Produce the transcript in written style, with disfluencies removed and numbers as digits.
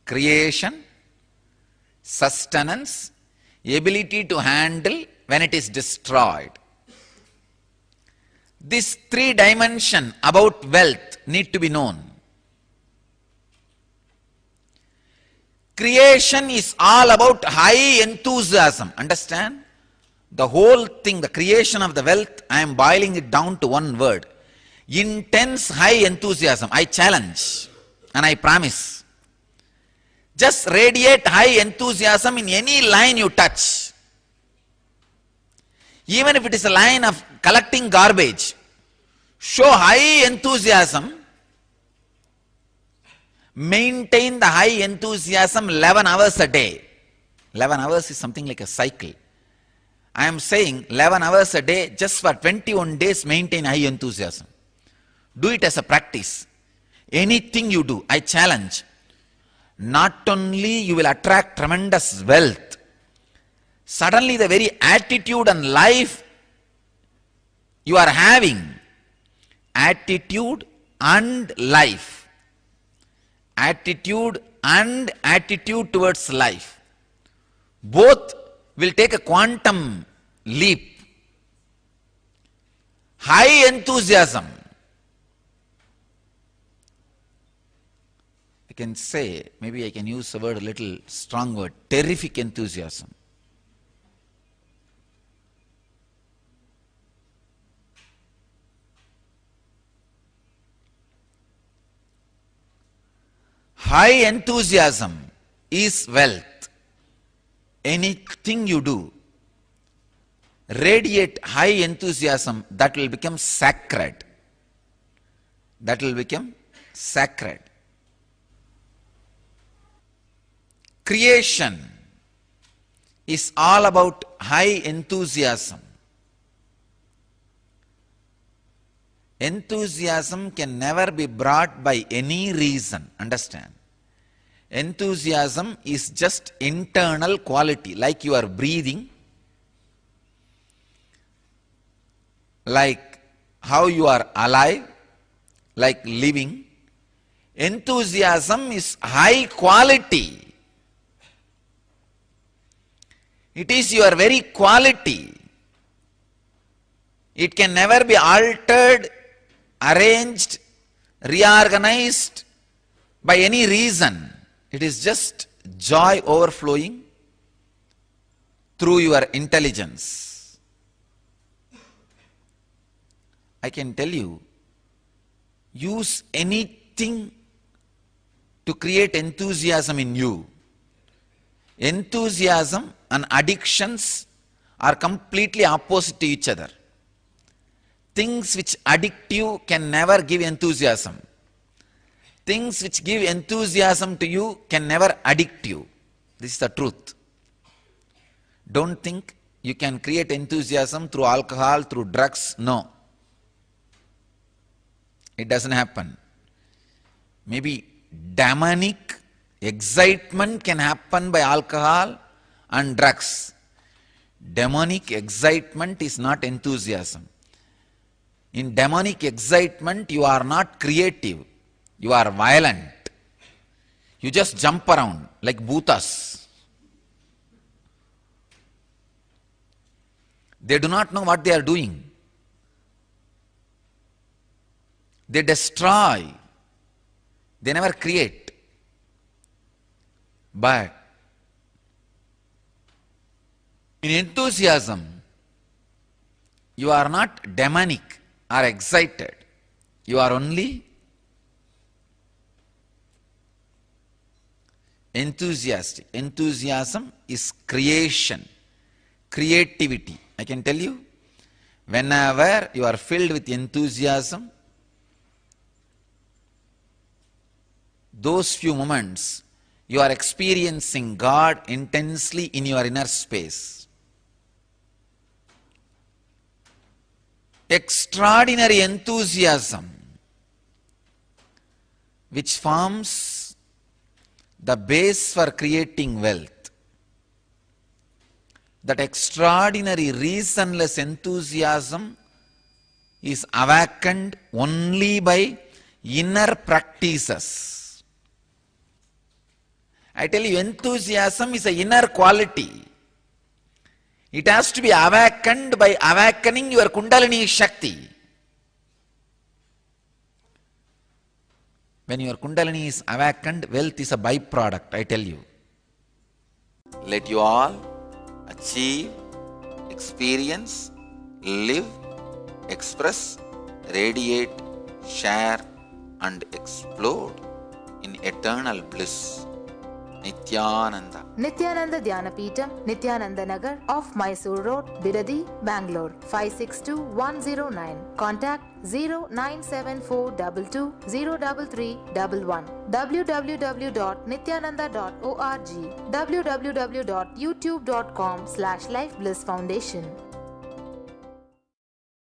creation, sustenance, ability to handle when it is destroyed. This three dimension about wealth need to be known. Creation is all about high enthusiasm. Understand? The whole thing, the creation of the wealth, I am boiling it down to one word. Intense high enthusiasm. I challenge and I promise. Just radiate high enthusiasm in any line you touch. Even if it is a line of collecting garbage, show high enthusiasm. Maintain the high enthusiasm 11 hours a day. 11 hours is something like a cycle. I am saying 11 hours a day, just for 21 days maintain high enthusiasm. Do it as a practice. Anything you do, I challenge. Not only you will attract tremendous wealth, suddenly the very attitude and life you are having, attitude and life, attitude and attitude towards life, both will take a quantum leap. High enthusiasm. I can say, maybe I can use a word, a little strong word, terrific enthusiasm. High enthusiasm is wealth. Anything you do, radiate high enthusiasm, that will become sacred. That will become sacred. Creation is all about high enthusiasm. Enthusiasm can never be brought by any reason. Understand? Enthusiasm is just internal quality, like you are breathing, like how you are alive, like living. Enthusiasm is high quality. It is your very quality. It can never be altered, arranged, reorganized by any reason. It is just joy overflowing through your intelligence. I can tell you, use anything to create enthusiasm in you. Enthusiasm and addictions are completely opposite to each other. Things which addict you can never give enthusiasm. Things which give enthusiasm to you can never addict you. This is the truth. Don't think you can create enthusiasm through alcohol, through drugs. No. It doesn't happen. Maybe demonic excitement can happen by alcohol and drugs. Demonic excitement is not enthusiasm. In demonic excitement, you are not creative. You are violent. You just jump around like bhutas. They do not know what they are doing. They destroy. They never create. But in enthusiasm, you are not demonic or excited. You are only enthusiastic. Enthusiasm is creation, creativity. I can tell you, whenever you are filled with enthusiasm, those few moments, you are experiencing God intensely in your inner space. Extraordinary enthusiasm, which forms the base for creating wealth. That extraordinary reasonless enthusiasm is awakened only by inner practices. I tell you, enthusiasm is an inner quality. It has to be awakened by awakening your Kundalini Shakti. When your Kundalini is awakened, wealth is a byproduct, I tell you. Let you all achieve, experience, live, express, radiate, share and explode in eternal bliss. Nityananda. Nityananda Dhyanapitham, Nityananda Nagar, off Mysore Road, Biradi, Bangalore, 562109. Contact 09742203311. www.nityananda.org. www.youtube.com/Life Bliss Foundation.